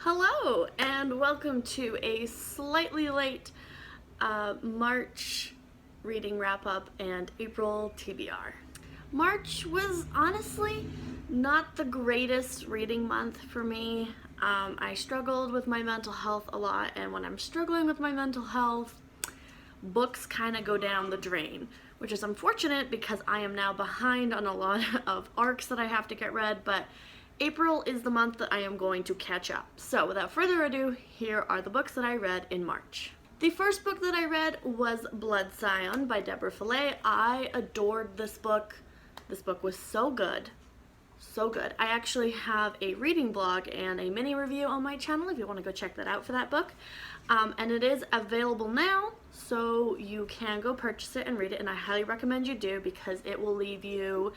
Hello and welcome to a slightly late March reading wrap-up and April TBR. March was honestly not the greatest reading month for me. I struggled with my mental health a lot, and when I'm struggling with my mental health, books kind of go down the drain, which is unfortunate because I am now behind on a lot of arcs that I have to get read, but April is the month that I am going to catch up. So without further ado, here are the books that I read in March. The first book that I read was Blood Scion by Tbr. I adored this book. This book was so good. So good. I actually have a reading blog and a mini review on my channel if you want to go check that out for that book. And it is available now, so you can go purchase it and read it, and I highly recommend you do because it will leave you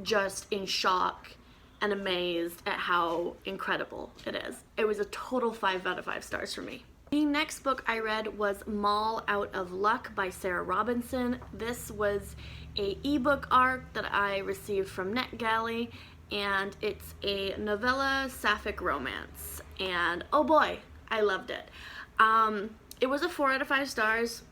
just in shock and amazed at how incredible it is. It was a total 5 out of 5 stars for me. The next book I read was Mall Out of Luck by Sarah Robinson. This was a ebook arc that I received from NetGalley, and it's a novella sapphic romance, and oh boy, I loved it. It was a 4 out of 5 stars.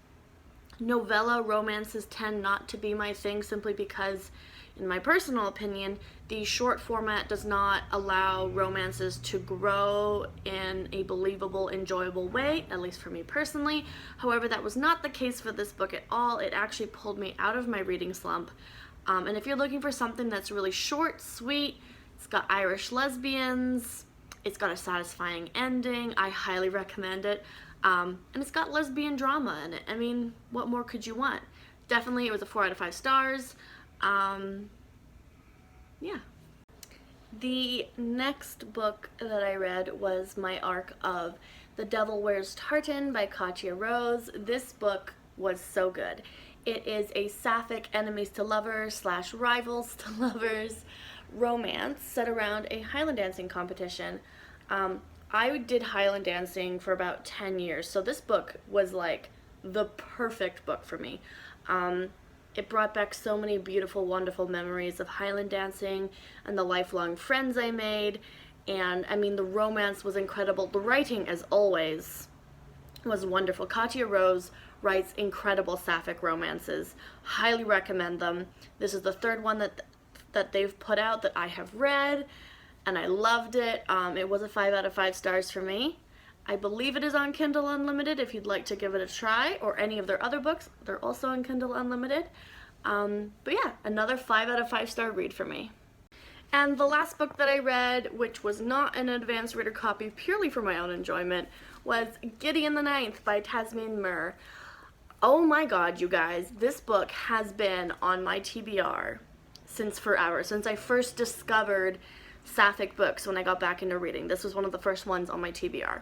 Novella romances tend not to be my thing simply because, in my personal opinion, the short format does not allow romances to grow in a believable, enjoyable way, at least for me personally. However, that was not the case for this book at all. It actually pulled me out of my reading slump. And if you're looking for something that's really short, sweet, it's got Irish lesbians, it's got a satisfying ending, I highly recommend it. And it's got lesbian drama in it. I mean, what more could you want? Definitely, it was a 4 out of 5 stars. Yeah. The next book that I read was my arc of The Devil Wears Tartan by Katya. This book was so good. It is a sapphic enemies to lovers / rivals to lovers romance set around a Highland dancing competition. I did Highland dancing for about 10 years, so this book was like the perfect book for me. It brought back so many beautiful, wonderful memories of Highland dancing and the lifelong friends I made. And I mean, the romance was incredible. The writing, as always, was wonderful. Katya writes incredible sapphic romances. Highly recommend them. This is the third one that they've put out that I have read, and I loved it. It was a 5 out of 5 stars for me. I believe it is on Kindle Unlimited if you'd like to give it a try, or any of their other books. They're also on Kindle Unlimited. But yeah, another 5 out of 5 star read for me. And the last book that I read, which was not an advanced reader copy purely for my own enjoyment, was Gideon the Ninth by Tasmin Mir. Oh my god, you guys, this book has been on my TBR since forever, since I first discovered sapphic books when I got back into reading. This was one of the first ones on my TBR.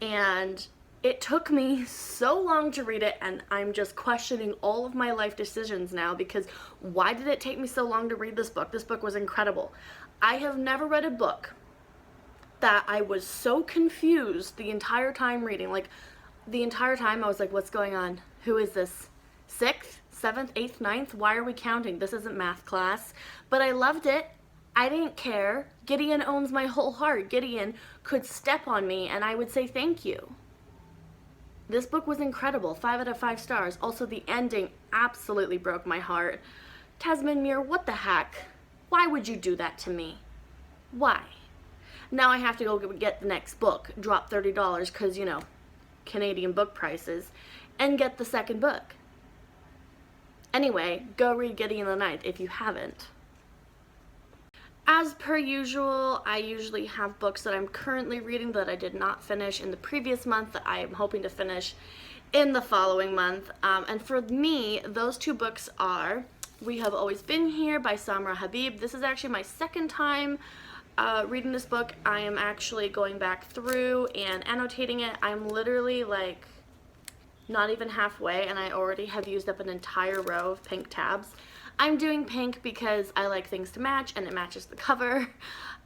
And it took me so long to read it, and I'm just questioning all of my life decisions now because why did it take me so long to read this book? This book was incredible. I have never read a book that I was so confused the entire time reading. Like, the entire time I was like, what's going on? Who is this? 6th, 7th, 8th, 9th? Why are we counting? This isn't math class. But I loved it. I didn't care. Gideon owns my whole heart. Gideon could step on me and I would say thank you. This book was incredible. 5 out of 5 stars. Also, the ending absolutely broke my heart. Tasmin Mir, what the heck? Why would you do that to me? Why? Now I have to go get the next book, drop $30 because, you know, Canadian book prices, and get the second book. Anyway, go read Gideon the Ninth if you haven't. As per usual, I usually have books that I'm currently reading that I did not finish in the previous month that I am hoping to finish in the following month. And for me, those 2 books are We Have Always Been Here by Samra Habib. This is actually my second time reading this book. I am actually going back through and annotating it. I'm literally like not even halfway, and I already have used up an entire row of pink tabs. I'm doing pink because I like things to match, and it matches the cover.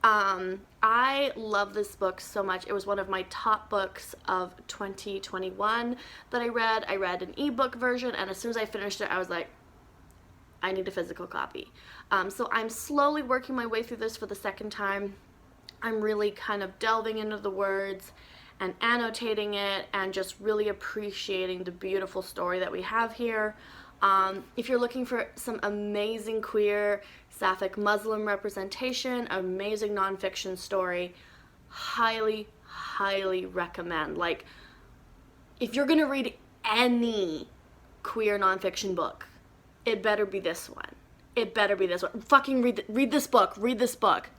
I love this book so much. It was one of my top books of 2021 that I read. I read an ebook version, and as soon as I finished it, I was like, I need a physical copy. So I'm slowly working my way through this for the second time. I'm really kind of delving into the words and annotating it and just really appreciating the beautiful story that we have here. If you're looking for some amazing queer sapphic Muslim representation, amazing nonfiction story, highly, highly recommend. Like, if you're gonna read any queer nonfiction book, it better be this one. It better be this one. Fucking read this book. Read this book.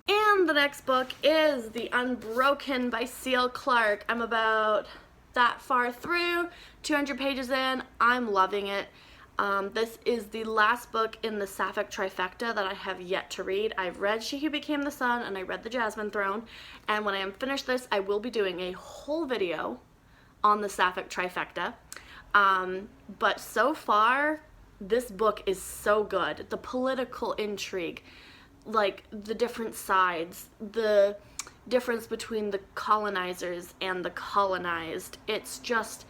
And the next book is The Unbroken by C.L. Clarke. I'm about that far through, 200 pages in. I'm loving it. This is the last book in the Sapphic trifecta that I have yet to read. I've read She Who Became the Sun and I read The Jasmine Throne. And when I am finished this, I will be doing a whole video on the Sapphic trifecta. But so far, this book is so good. The political intrigue, like the different sides, the difference between the colonizers and the colonized. It's just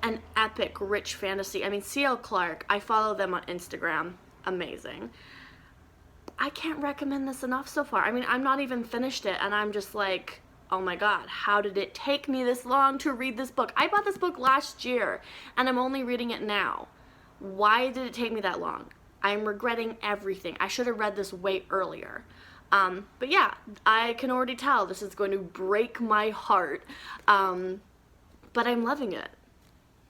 an epic, rich fantasy. I mean, C.L. Clarke, I follow them on Instagram. Amazing. I can't recommend this enough so far. I mean, I'm not even finished it, and I'm just like, oh my god, how did it take me this long to read this book? I bought this book last year, and I'm only reading it now. Why did it take me that long? I'm regretting everything. I should have read this way earlier. But yeah, I can already tell this is going to break my heart. But I'm loving it.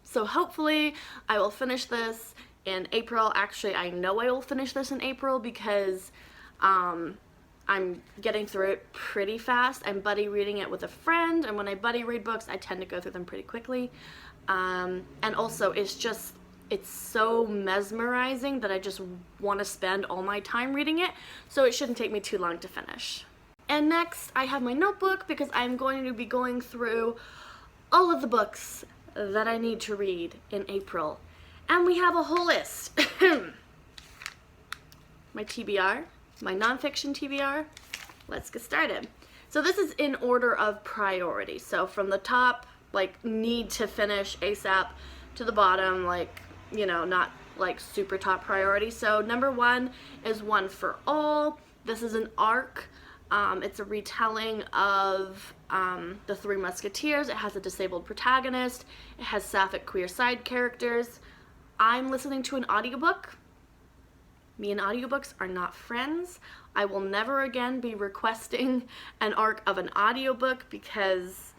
So hopefully I will finish this in April. Actually, I know I will finish this in April because I'm getting through it pretty fast. I'm buddy reading it with a friend, and when I buddy read books, I tend to go through them pretty quickly. And also, it's so mesmerizing that I just want to spend all my time reading it, so it shouldn't take me too long to finish. And next, I have my notebook because I'm going to be going through all of the books that I need to read in April. And we have a whole list. My TBR, my nonfiction TBR. Let's get started. So this is in order of priority. So from the top, like, need to finish ASAP, to the bottom, like, you know, not like super top priority. So number 1 is One for All. This is an arc. It's a retelling of the Three Musketeers. It has a disabled protagonist. It has sapphic queer side characters. I'm listening to an audiobook. Me and audiobooks are not friends. I will never again be requesting an arc of an audiobook because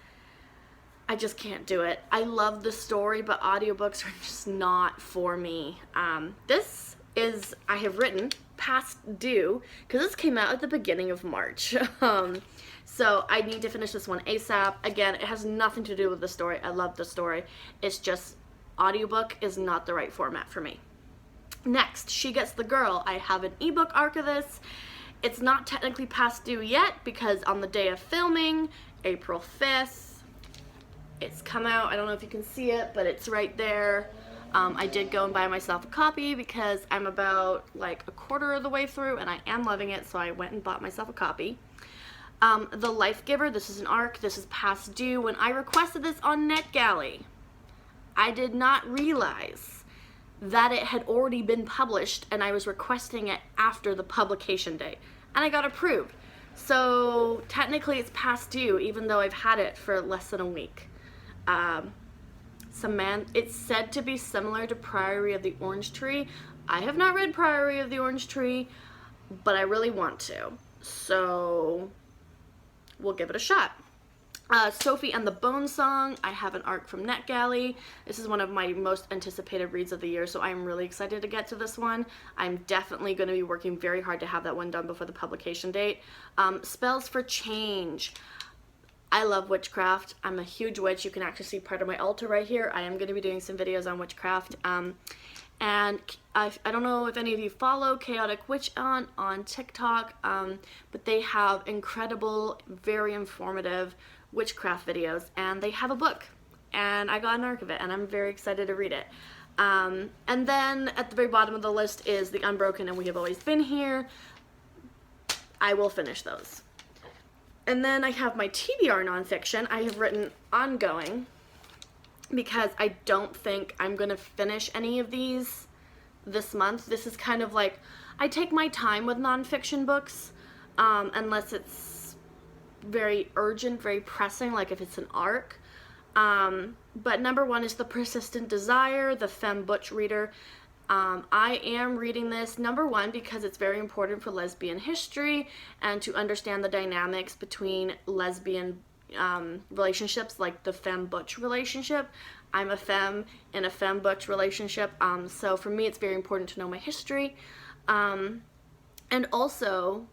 I just can't do it. I love the story, but audiobooks are just not for me. This is, I have written Past Due, because this came out at the beginning of March. So I need to finish this one ASAP. Again, it has nothing to do with the story. I love the story. It's just, audiobook is not the right format for me. Next, She Gets the Girl. I have an ebook arc of this. It's not technically past due yet because on the day of filming, April 5th, it's come out. I don't know if you can see it, but it's right there. I did go and buy myself a copy because I'm about like a quarter of the way through and I am loving it, so I went and bought myself a copy. The Life Giver, this is an arc. This is past due. When I requested this on NetGalley, I did not realize that it had already been published and I was requesting it after the publication date, and I got approved. So technically it's past due even though I've had it for less than a week. It's said to be similar to Priory of the Orange Tree. I have not read Priory of the Orange Tree, but I really want to. So we'll give it a shot. Sophie and the Bone Song. I have an arc from NetGalley. This is one of my most anticipated reads of the year, so I'm really excited to get to this one. I'm definitely going to be working very hard to have that one done before the publication date. Spells for Change. I love witchcraft. I'm a huge witch. You can actually see part of my altar right here. I am going to be doing some videos on witchcraft. And I don't know if any of you follow Chaotic Witch on TikTok, but they have incredible, very informative witchcraft videos, and they have a book, and I got an arc of it, and I'm very excited to read it. And then at the very bottom of the list is The Unbroken and We Have Always Been Here. I will finish those. And then I have my TBR nonfiction. I have written Ongoing because I don't think I'm going to finish any of these this month. This is kind of like, I take my time with nonfiction books, unless it's very urgent, very pressing, like if it's an arc. But number 1 is The Persistent Desire, the Femme Butch Reader. I am reading this, number 1, because it's very important for lesbian history and to understand the dynamics between lesbian relationships, like the femme butch relationship. I'm a femme in a femme butch relationship, so for me it's very important to know my history. And also,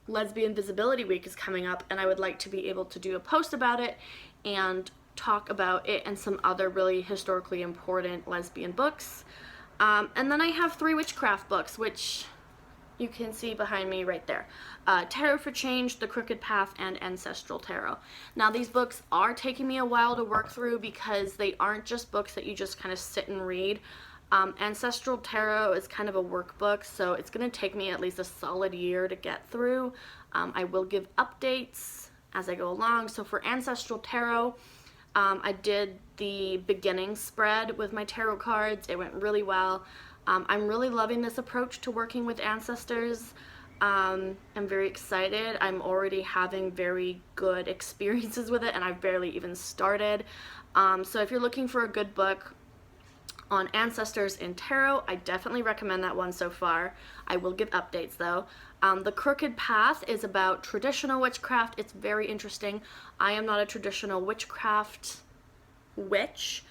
Lesbian Visibility Week is coming up, and I would like to be able to do a post about it and talk about it and some other really historically important lesbian books. And then I have 3 witchcraft books, which you can see behind me right there. Tarot for Change, The Crooked Path, and Ancestral Tarot. Now these books are taking me a while to work through because they aren't just books that you just kind of sit and read. Ancestral Tarot is kind of a workbook, so it's going to take me at least a solid year to get through. I will give updates as I go along. So for Ancestral Tarot, I did the beginning spread with my tarot cards. It went really well. I'm really loving this approach to working with ancestors. I'm very excited. I'm already having very good experiences with it, and I've barely even started. So if you're looking for a good book on ancestors in tarot, I definitely recommend that one so far. I will give updates though. The Crooked Path is about traditional witchcraft. It's very interesting. I am not a traditional witchcraft witch.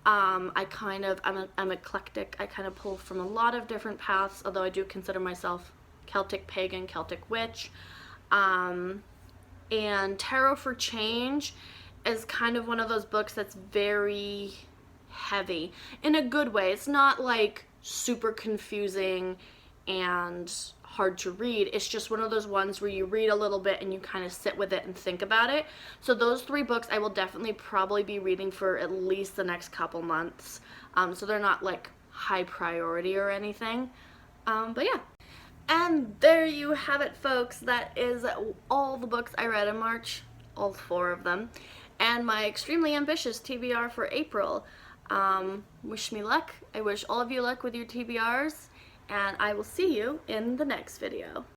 I'm eclectic. I kind of pull from a lot of different paths, although I do consider myself Celtic pagan, Celtic witch. And Tarot for Change is kind of one of those books that's very heavy in a good way. It's not like super confusing and hard to read. It's just one of those ones where you read a little bit and you kind of sit with it and think about it. So those 3 books I will definitely probably be reading for at least the next couple months. So they're not like high priority or anything. But yeah. And there you have it, folks. That is all the books I read in March, all 4 of them, and my extremely ambitious TBR for April. Wish me luck. I wish all of you luck with your TBRs, and I will see you in the next video.